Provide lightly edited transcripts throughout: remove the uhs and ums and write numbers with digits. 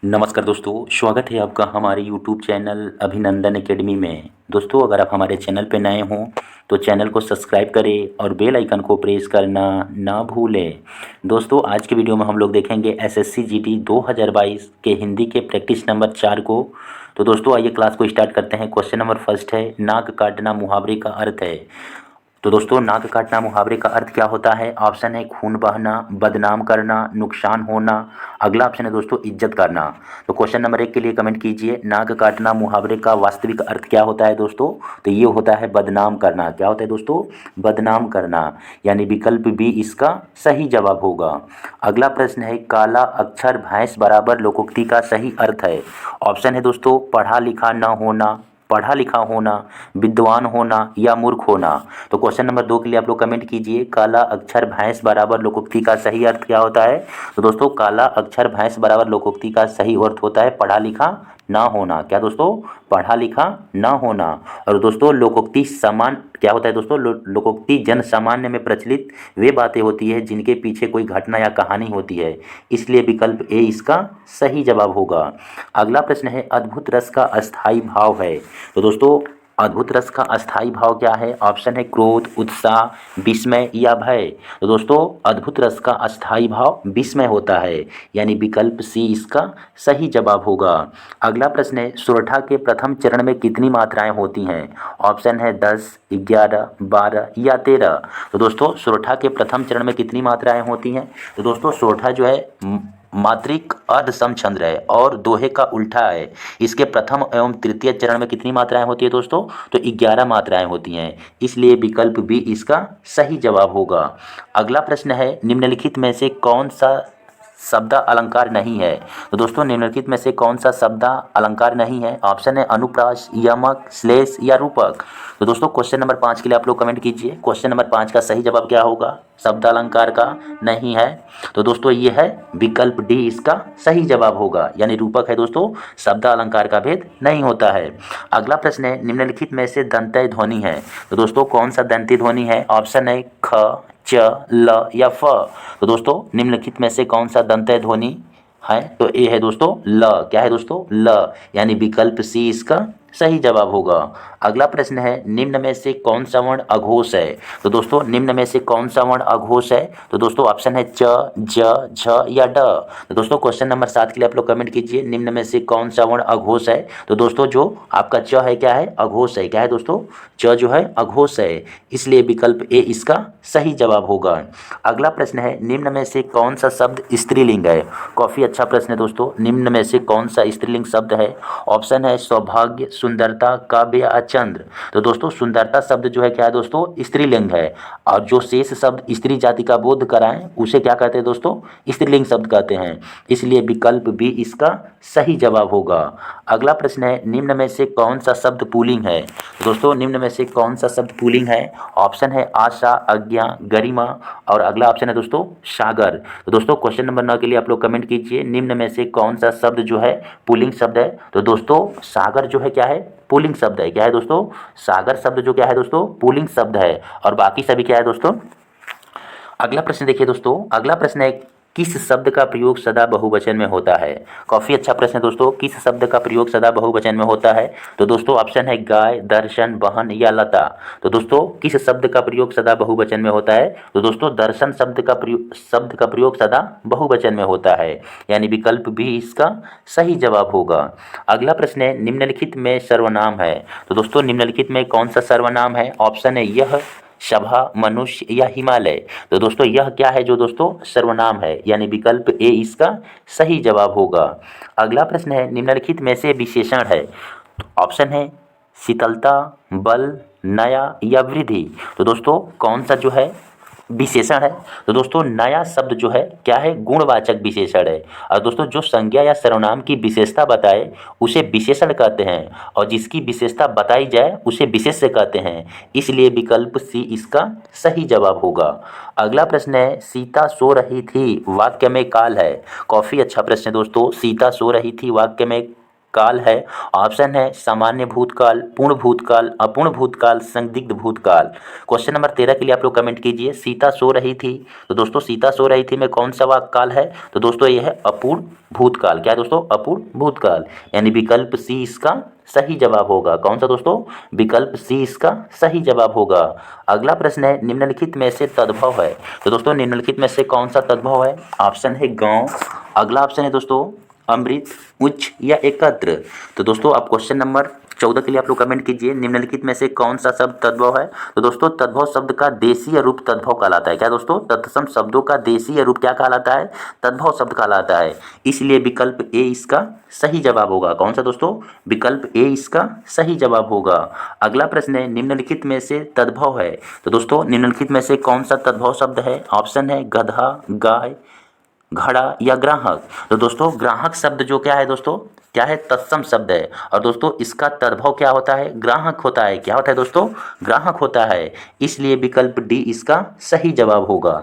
नमस्कार दोस्तों, स्वागत है आपका हमारे यूट्यूब चैनल अभिनंदन एकेडमी में। दोस्तों, अगर आप हमारे चैनल पर नए हों तो चैनल को सब्सक्राइब करें और बेल आइकन को प्रेस करना ना भूलें। दोस्तों, आज के वीडियो में हम लोग देखेंगे एसएससी जीडी 2022 के हिंदी के प्रैक्टिस नंबर 4 को। तो दोस्तों, आइए क्लास को स्टार्ट करते हैं। क्वेश्चन नंबर फर्स्ट है, नाक काटना मुहावरे का अर्थ है। तो दोस्तों, नाक काटना मुहावरे का अर्थ क्या होता है? ऑप्शन है खून बहना, बदनाम करना, नुकसान होना। अगला ऑप्शन है दोस्तों इज्जत करना। तो क्वेश्चन नंबर 1 के लिए कमेंट कीजिए, नाक काटना मुहावरे का वास्तविक अर्थ क्या होता है दोस्तों? तो ये होता है बदनाम करना। क्या होता है दोस्तों? बदनाम करना, यानी विकल्प बी इसका सही जवाब होगा। अगला प्रश्न है, काला अक्षर भैंस बराबर लोकोक्ति का सही अर्थ है। ऑप्शन है दोस्तों पढ़ा लिखा न होना, पढ़ा लिखा होना, विद्वान होना या मूर्ख होना। तो क्वेश्चन नंबर 2 के लिए आप लोग कमेंट कीजिए, काला अक्षर भैंस बराबर लोकोक्ति का सही अर्थ क्या होता है? तो दोस्तों, काला अक्षर भैंस बराबर लोकोक्ति का सही अर्थ होता है पढ़ा लिखा ना होना। क्या दोस्तों? पढ़ा लिखा ना होना। और दोस्तों, लोकोक्ति समान क्या होता है दोस्तों? लोकोक्ति जन सामान्य में प्रचलित वे बातें होती है जिनके पीछे कोई घटना या कहानी होती है, इसलिए विकल्प ए इसका सही जवाब होगा। अगला प्रश्न है, अद्भुत रस का अस्थाई भाव है। तो दोस्तों, अद्भुत रस का अस्थाई भाव क्या है? ऑप्शन है क्रोध, उत्साह, विस्मय या भय। तो दोस्तों, अद्भुत रस का अस्थाई भाव विस्मय होता है, यानी विकल्प सी इसका सही जवाब होगा। अगला प्रश्न है, सोरठा के प्रथम चरण में कितनी मात्राएं होती हैं? ऑप्शन है 10, 11, 12 या 13। तो दोस्तों, सोरठा के प्रथम चरण में कितनी मात्राएं होती हैं? तो दोस्तों, सोरठा जो है मात्रिक अर्ध समछंद्र है और दोहे का उल्टा है। इसके प्रथम एवं तृतीय चरण में कितनी मात्राएं होती है दोस्तों? तो 11 मात्राएं होती हैं, इसलिए विकल्प बी इसका सही जवाब होगा। अगला प्रश्न है, निम्नलिखित में से कौन सा शब्द अलंकार नहीं है? तो दोस्तों, निम्नलिखित में से कौन सा शब्द अलंकार नहीं है? ऑप्शन है अनुप्रास, यमक, श्लेष या रूपक। तो दोस्तों, क्वेश्चन नंबर 5 के लिए आप लोग कमेंट कीजिए, क्वेश्चन नंबर 5 का सही जवाब क्या होगा? शब्द अलंकार का नहीं है। तो दोस्तों, ये है विकल्प डी इसका सही जवाब होगा, यानी रूपक है दोस्तों, शब्द अलंकार का भेद नहीं होता है। अगला प्रश्न है, निम्नलिखित में से दंत्य ध्वनि है। तो दोस्तों, कौन सा दंत्य ध्वनि है? ऑप्शन है ख, च, ल या फ। तो दोस्तों, निम्नलिखित में से कौन सा दंत्य ध्वनि है? तो ए है दोस्तों ल। क्या है दोस्तों? ल, यानी विकल्प सी इसका सही जवाब होगा। अगला प्रश्न है, निम्न में से कौन सा वर्ण अघोष है? तो दोस्तों, निम्न में से कौन सा वर्ण अघोष है? तो दोस्तों, ऑप्शन है च, ज, झ या ड। तो दोस्तों, क्वेश्चन नंबर 7 के लिए आप लोग कमेंट कीजिए, निम्न में से कौन सा वर्ण अघोष है? तो दोस्तों, जो आपका च है क्या है? अघोष है। क्या है दोस्तों? च जो है अघोष है, इसलिए विकल्प ए इसका सही जवाब होगा। अगला प्रश्न है, निम्न में से कौन सा शब्द स्त्रीलिंग है? काफ़ी अच्छा प्रश्न है दोस्तों। निम्न में से कौन सा स्त्रीलिंग शब्द है? ऑप्शन है सौभाग्य, सुंदरता, काव्य या चंद्र। तो दोस्तों, सुंदरता शब्द जो है क्या है दोस्तों? स्त्रीलिंग है, और जो शेष शब्द स्त्री जाति का बोध कराएं उसे क्या कहते हैं दोस्तों? स्त्रीलिंग शब्द कहते हैं, इसलिए विकल्प बी इसका सही जवाब होगा। अगला प्रश्न है, निम्न में से कौन सा शब्द पुल्लिंग है? दोस्तों, निम्न में से कौन सा शब्द पुल्लिंग है? ऑप्शन है आशा, आज्ञा, गरिमा और अगला ऑप्शन है दोस्तों सागर। तो दोस्तों, क्वेश्चन नंबर 9 के लिए आप लोग कमेंट कीजिए, निम्न में से कौन सा शब्द जो है पुल्लिंग शब्द है? तो दोस्तों, सागर जो है क्या है? पुल्लिंग शब्द है। क्या है दोस्तों? सागर शब्द जो क्या है दोस्तों? पुल्लिंग शब्द है, और बाकी सभी क्या है दोस्तों? अगला प्रश्न देखिए दोस्तों, अगला प्रश्न है, किस शब्द का प्रयोग सदा बहुवचन में होता है? काफ़ी अच्छा प्रश्न है दोस्तों, किस शब्द का प्रयोग सदा बहुवचन में होता है? तो दोस्तों, ऑप्शन है गाय, दर्शन, बहन या लता। तो दोस्तों, किस शब्द का प्रयोग सदा बहुवचन में होता है? तो दोस्तों, दर्शन शब्द का प्रयोग सदा बहुवचन में होता है, यानी विकल्प भी इसका सही जवाब होगा। अगला प्रश्न है, निम्नलिखित में सर्वनाम है। तो दोस्तों, निम्नलिखित में कौन सा सर्वनाम है? ऑप्शन है यह, सभा, मनुष्य या हिमालय। तो दोस्तों, यह क्या है जो दोस्तों? सर्वनाम है, यानी विकल्प ए इसका सही जवाब होगा। अगला प्रश्न है, निम्नलिखित में से विशेषण है। तो ऑप्शन है शीतलता, बल, नया या वृद्धि। तो दोस्तों, कौन सा जो है विशेषण है? तो दोस्तों, नया शब्द जो है क्या है? गुणवाचक विशेषण है, और दोस्तों जो संज्ञा या सर्वनाम की विशेषता बताए उसे विशेषण कहते हैं, और जिसकी विशेषता बताई जाए उसे विशेष्य कहते हैं, इसलिए विकल्प सी इसका सही जवाब होगा। अगला प्रश्न है, सीता सो रही थी वाक्य में काल है। काफ़ी अच्छा प्रश्न है दोस्तों, सीता सो रही थी वाक्य में काल है? ऑप्शन है सामान्य भूतकाल, पूर्ण भूतकाल, अपूर्ण भूतकाल, संदिग्ध भूतकाल। क्वेश्चन नंबर 13 के लिए आप लोग कमेंट कीजिए। सीता सो रही थी, तो दोस्तों सीता सो रही थी में कौन सा वाक्य काल है? तो दोस्तों ये है अपूर्ण भूतकाल। क्या है दोस्तों? अपूर्ण भूतकाल, यानी विकल्प सी इसका सही जवाब होगा। कौन सा दोस्तों? विकल्प सी इसका सही जवाब होगा। अगला प्रश्न है निम्नलिखित में से तद्भव है? तो दोस्तों निम्नलिखित में से कौन सा तद्भव है? ऑप्शन है गांव, अगला ऑप्शन है दोस्तों अमृत, उच्च या एकत्र। तो दोस्तों आप क्वेश्चन नंबर 14 के लिए आप लोग कमेंट कीजिए। निम्नलिखित में से कौन सा शब्द तद्भव है? तो दोस्तों तद्भव शब्द का देशीय रूप तद्भव कहलाता है। क्या दोस्तों? तत्सम शब्दों का देशीय रूप क्या कहलाता है? तद्भव शब्द कहलाता है। इसलिए विकल्प ए इसका सही जवाब होगा। कौन सा दोस्तों? विकल्प ए इसका सही जवाब होगा। अगला प्रश्न है निम्नलिखित में से तद्भव है? तो दोस्तों निम्नलिखित में से कौन सा तद्भव शब्द है? ऑप्शन है गधा, गाय, घड़ा या ग्राहक। तो दोस्तों ग्राहक शब्द जो क्या है दोस्तों? क्या है? तत्सम शब्द है। और दोस्तों इसका तद्भव क्या होता है? ग्राहक होता है। क्या होता है दोस्तों? ग्राहक होता है। इसलिए विकल्प डी इसका सही जवाब होगा।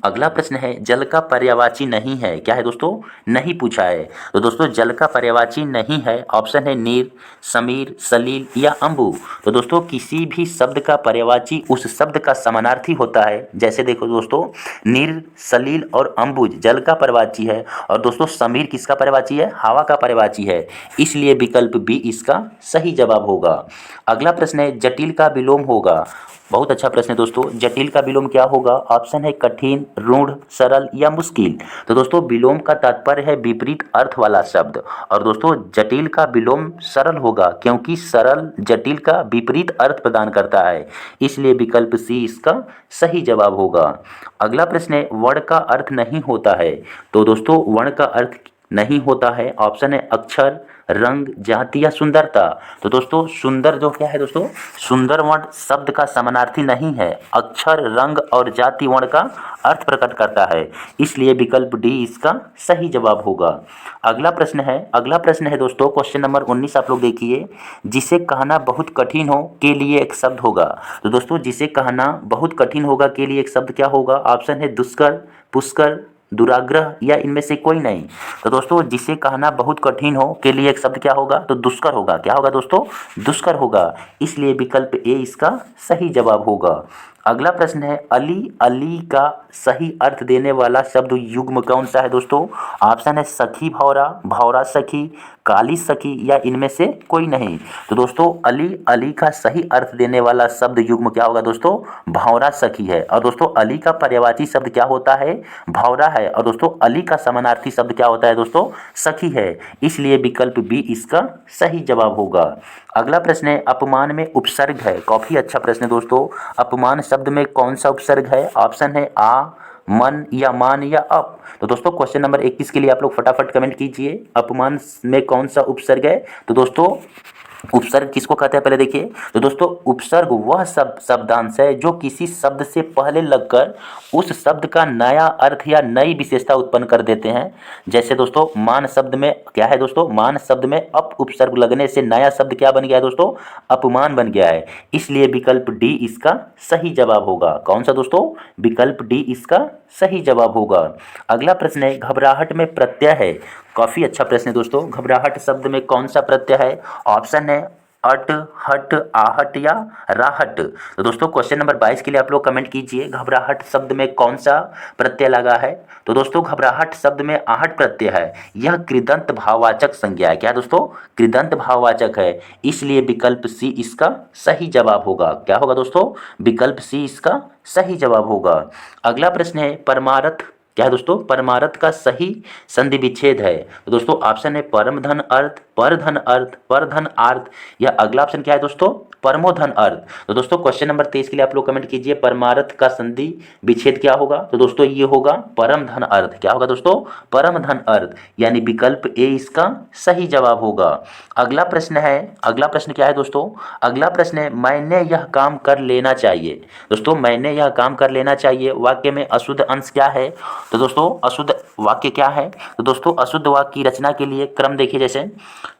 अगला प्रश्न है जल का पर्यायवाची नहीं है। क्या है दोस्तों? नहीं पूछा है। तो दोस्तों जल का पर्यायवाची नहीं है। ऑप्शन है नीर, समीर, सलील या अम्बु। तो दोस्तों किसी भी शब्द का पर्यायवाची उस शब्द का समानार्थी होता है। जैसे देखो दोस्तों नीर, सलील और अम्बुज जल का पर्यायवाची है, और दोस्तों समीर किसका पर्यायवाची है? हवा का पर्यायवाची है। इसलिए विकल्प बी इसका सही जवाब होगा। अगला प्रश्न है जटिल का विलोम होगा। बहुत अच्छा प्रश्न है दोस्तों। जटिल का विलोम क्या होगा? ऑप्शन है कठिन, रूढ़, सरल या मुश्किल। तो दोस्तों विलोम का तात्पर्य है विपरीत अर्थ वाला शब्द, और दोस्तों जटिल का विलोम सरल होगा, क्योंकि सरल जटिल का विपरीत अर्थ प्रदान करता है। इसलिए विकल्प सी इसका सही जवाब होगा। अगला प्रश्न है वर्ण का अर्थ नहीं होता है। तो दोस्तों वर्ण का अर्थ नहीं होता है। ऑप्शन है अक्षर, रंग, जाति या सुंदरता। तो दोस्तों सुंदर जो क्या है दोस्तों? सुंदर वर्ण शब्द का समानार्थी नहीं है। अक्षर, रंग और जाति वर्ण का अर्थ प्रकट करता है। इसलिए विकल्प डी इसका सही जवाब होगा। अगला प्रश्न है दोस्तों क्वेश्चन नंबर 19 आप लोग देखिए। जिसे कहना बहुत कठिन हो के लिए एक शब्द होगा। तो दोस्तों जिसे कहना बहुत कठिन होगा के लिए एक शब्द क्या होगा? ऑप्शन है दुष्कर, पुष्कर, दुराग्रह या इनमें से कोई नहीं। तो दोस्तों जिसे कहना बहुत कठिन हो के लिए एक शब्द क्या होगा? तो दुष्कर होगा। क्या होगा दोस्तों? दुष्कर होगा। इसलिए विकल्प ए इसका सही जवाब होगा। अगला प्रश्न है अली, अली का सही अर्थ देने वाला शब्द युग्म कौन सा है दोस्तों? ऑप्शन है सखी भौरा, भौरा सखी, काली सखी या इनमें से कोई नहीं। तो दोस्तों अली, अली का सही अर्थ देने वाला शब्द युग्म क्या होगा दोस्तों? भौरा सखी है। और दोस्तों अली का पर्यायवाची शब्द क्या होता है? भौरा है। और दोस्तों अली का समानार्थी शब्द क्या होता है दोस्तों? सखी है। इसलिए विकल्प बी इसका सही जवाब होगा। अगला प्रश्न है अपमान में उपसर्ग है। काफी अच्छा प्रश्न है दोस्तों। अपमान शब्द में कौन सा उपसर्ग है? ऑप्शन है आ, मन या मान या अप। तो दोस्तों क्वेश्चन नंबर 21 के लिए आप लोग फटाफट कमेंट कीजिए। अपमान में कौन सा उपसर्ग है? तो दोस्तों उपसर्ग किसको कहते हैं पहले देखिए। तो दोस्तों उपसर्ग वह शब्दांश है जो किसी शब्द से पहले लगकर उस शब्द का नया अर्थ या नई विशेषता उत्पन्न कर देते हैं। जैसे दोस्तों मान शब्द में क्या है दोस्तों? मान शब्द में अप उपसर्ग लगने से नया शब्द क्या बन गया है दोस्तों? अपमान बन गया है। इसलिए विकल्प डी इसका सही जवाब होगा। कौन सा दोस्तों? विकल्प डी इसका सही जवाब होगा। अगला प्रश्न है घबराहट में प्रत्यय है। काफी अच्छा प्रश्न है दोस्तों। घबराहट शब्द में कौन सा प्रत्यय है? ऑप्शन है अट, हट, आहट या राहट। तो दोस्तों क्वेश्चन नंबर 22 के लिए आप लोग कमेंट कीजिए घबराहट शब्द में कौन सा प्रत्यय लगा है। तो दोस्तों घबराहट शब्द में आहट प्रत्यय है। यह कृदंत भाववाचक संज्ञा है। क्या दोस्तों? कृदंत भाववाचक है। इसलिए विकल्प सी इसका सही जवाब होगा। क्या होगा दोस्तों? विकल्प सी इसका सही जवाब होगा। अगला प्रश्न है परमारथ क्या है दोस्तों? परमारथ का सही संधि विच्छेद है। तो दोस्तों ऑप्शन है परम धन अर्थ, पर धन अर्थ, पर धन अर्थ या अगला ऑप्शन क्या है दोस्तों? परमोधन अर्थ। तो दोस्तों क्वेश्चन नंबर 23 के लिए आप लोग कमेंट कीजिए परमारथ का संधि विच्छेद क्या होगा? तो दोस्तों ये होगा परम धन अर्थ। क्या होगा दोस्तों? परम धन अर्थ, यानी विकल्प ए इसका सही जवाब होगा। अगला प्रश्न क्या है दोस्तों? अगला प्रश्न है मैंने यह काम कर लेना चाहिए। दोस्तों मैंने यह काम कर लेना चाहिए वाक्य में अशुद्ध अंश क्या है? तो दोस्तों अशुद्ध वाक्य क्या है? तो दोस्तों अशुद्ध वाक्य की रचना के लिए क्रम देखिए। जैसे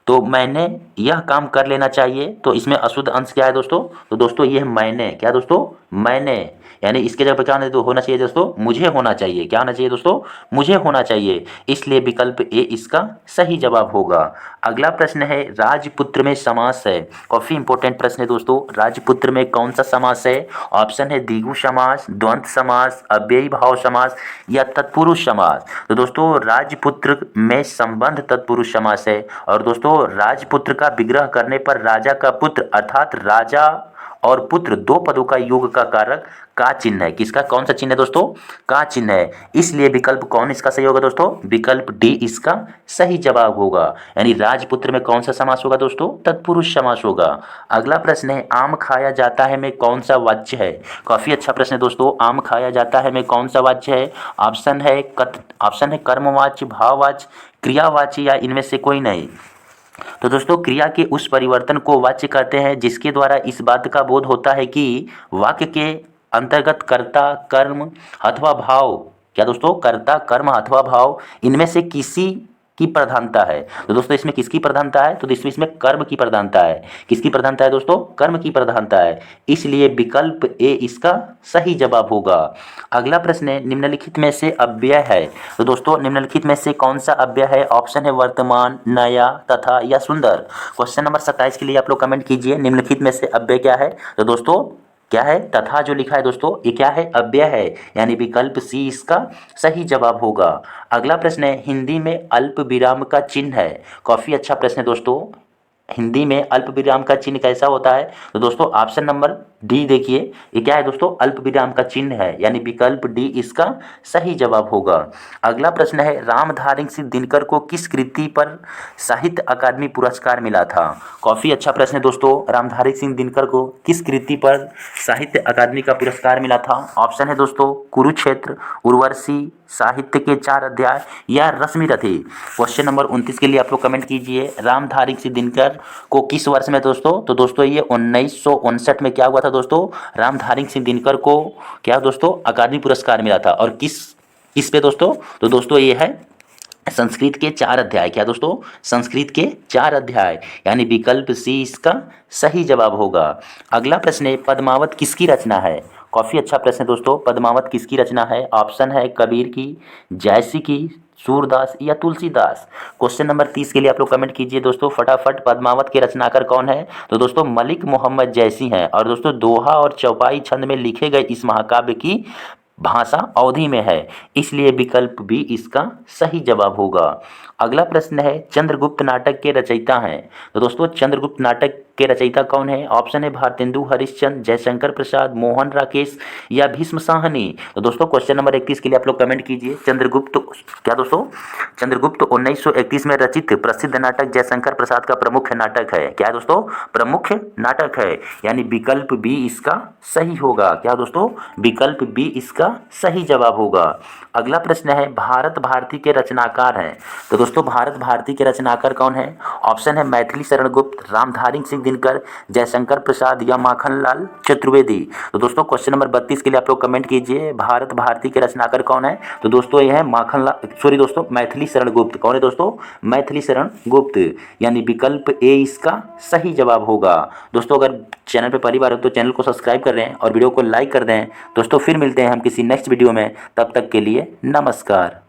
तो मैंने यह काम कर लेना चाहिए, तो इसमें अशुद्ध अंश क्या है दोस्तों? तो दोस्तों ये है मैंने। क्या दोस्तों? मैंने। यानी इसके जगह पर क्या होना चाहिए दोस्तों, मुझे होना चाहिए। क्या होना चाहिए दोस्तों, मुझे होना चाहिए, इसलिए विकल्प ए इसका सही जवाब होगा। अगला प्रश्न है राजपुत्र में समास है, काफी इंपॉर्टेंट प्रश्न है दोस्तों। राजपुत्र में कौन सा समास है? ऑप्शन है द्विगु समास, द्वंद्व समास, अव्ययी भाव समास या तत्पुरुष समास। तो दोस्तों राजपुत्र में संबंध तत्पुरुष समास है। और दोस्तों राजपुत्र का विग्रह करने पर राजा का पुत्र अर्थात राजा और पुत्र दो पदों का योग का कारक का चिन्ह है। किसका, कौन सा चिन्ह है दोस्तों? का चिन्ह है। इसलिए विकल्प कौन इसका सही होगा दोस्तों? विकल्प डी इसका सही जवाब होगा। यानी राजपुत्र में कौन सा समास होगा दोस्तों? तत्पुरुष समास होगा। अगला प्रश्न है आम खाया जाता है में कौन सा वाच्य है? काफी अच्छा प्रश्न है दोस्तों। आम खाया जाता है में कौन सा वाच्य है? ऑप्शन है कर्मवाच्य, भाववाच्य, क्रियावाच्य या इनमें से कोई नहीं। तो दोस्तों क्रिया के उस परिवर्तन को वाच्य कहते हैं जिसके द्वारा इस बात का बोध होता है कि वाक्य के अंतर्गत कर्ता, कर्म अथवा भाव, क्या दोस्तों, कर्ता, कर्म अथवा भाव इनमें से किसी की प्रधानता है। तो दोस्तों इसमें किसकी प्रधानता है? तो दोस्तों इसमें कर्म की प्रधानता है। किसकी प्रधानता है दोस्तों? कर्म की प्रधानता है। इसलिए विकल्प ए इसका सही जवाब होगा। अगला प्रश्न है निम्नलिखित में से अव्यय है। तो दोस्तों निम्नलिखित में से कौन सा अव्यय है? ऑप्शन है वर्तमान, नया, तथा या सुंदर। क्वेश्चन नंबर 27 के लिए आप लोग कमेंट कीजिए निम्नलिखित में से अव्यय क्या है। तो दोस्तों क्या है? तथा जो लिखा है दोस्तों ये क्या है? अव्यय है। यानी विकल्प सी इसका सही जवाब होगा। अगला प्रश्न है हिंदी में अल्प विराम का चिन्ह है। काफी अच्छा प्रश्न है दोस्तों। हिंदी में अल्प विराम का चिन्ह कैसा होता है? तो दोस्तों ऑप्शन नंबर डी देखिए, ये क्या है दोस्तों? अल्प विराम का चिन्ह है। यानी विकल्प डी इसका सही जवाब होगा। अगला प्रश्न है रामधारी सिंह दिनकर को किस कृति पर साहित्य अकादमी पुरस्कार मिला था? काफी अच्छा प्रश्न है दोस्तों। रामधारी सिंह दिनकर को किस कृति पर साहित्य अकादमी का पुरस्कार मिला था? ऑप्शन है दोस्तों कुरुक्षेत्र, उर्वशी, साहित्य के 4 अध्याय या रश्मिरथी। क्वेश्चन नंबर 29 के लिए आप लोग कमेंट कीजिए रामधारी सिंह दिनकर को किस वर्ष में दोस्तों? तो दोस्तों ये 1959 में क्या हुआ था दोस्तों? रामधारी सिंह दिनकर को क्या दोस्तों अकादमी पुरस्कार मिला था। और किस पे दोस्तों? तो दोस्तों ये है संस्कृत के 4 अध्याय। क्या दोस्तों? संस्कृत के 4 अध्याय। यानी विकल्प सी इसका सही जवाब होगा। अगला प्रश्न है पद्मावत किसकी रचना है? काफ़ी अच्छा प्रश्न है दोस्तों। पद्मावत किसकी रचना है? ऑप्शन है कबीर की, जयसी की, सूरदास या तुलसीदास। क्वेश्चन नंबर 30 के लिए आप लोग कमेंट कीजिए दोस्तों फटाफट। पद्मावत के रचनाकार कौन है? तो दोस्तों मलिक मोहम्मद जैसी हैं। और दोस्तों दोहा और चौपाई छंद में लिखे गए इस महाकाव्य की भाषा अवधी में है। इसलिए विकल्प बी इसका सही जवाब होगा। अगला प्रश्न है चंद्रगुप्त नाटक के रचयिता हैं। तो दोस्तों चंद्रगुप्त नाटक के रचयिता कौन है? ऑप्शन है भारतेंदु हरिश्चंद्र, जयशंकर प्रसाद, मोहन राकेश या भीष्म साहनी। तो दोस्तों क्वेश्चन नंबर 31 के लिए आप लोग कमेंट कीजिए चंद्रगुप्त, क्या दोस्तों? चंद्रगुप्त 1931 में रचित प्रसिद्ध नाटक जयशंकर प्रसाद का प्रमुख नाटक है। क्या है दोस्तों? प्रमुख नाटक है। यानी विकल्प बी इसका सही होगा। क्या दोस्तों? विकल्प बी इसका सही जवाब होगा। अगला प्रश्न है भारत भारती के रचनाकार हैं। तो दोस्तों भारत भारती के रचनाकार कौन है? ऑप्शन है मैथिली शरण गुप्त, रामधारी सिंह दिनकर, जयशंकर प्रसाद या माखनलाल चतुर्वेदी। तो दोस्तों क्वेश्चन नंबर 32 के लिए आप लोग कमेंट कीजिए भारत भारती के रचनाकार कौन है? तो दोस्तों ये है मैथिली शरण गुप्त। कौन है दोस्तों? मैथिली शरण गुप्त। यानी विकल्प ए इसका सही जवाब होगा। दोस्तों अगर चैनल पर पहली बार हो तो चैनल को सब्सक्राइब कर दें और वीडियो को लाइक कर दें। दोस्तों फिर मिलते हैं हम किसी नेक्स्ट वीडियो में, तब तक के लिए नमस्कार।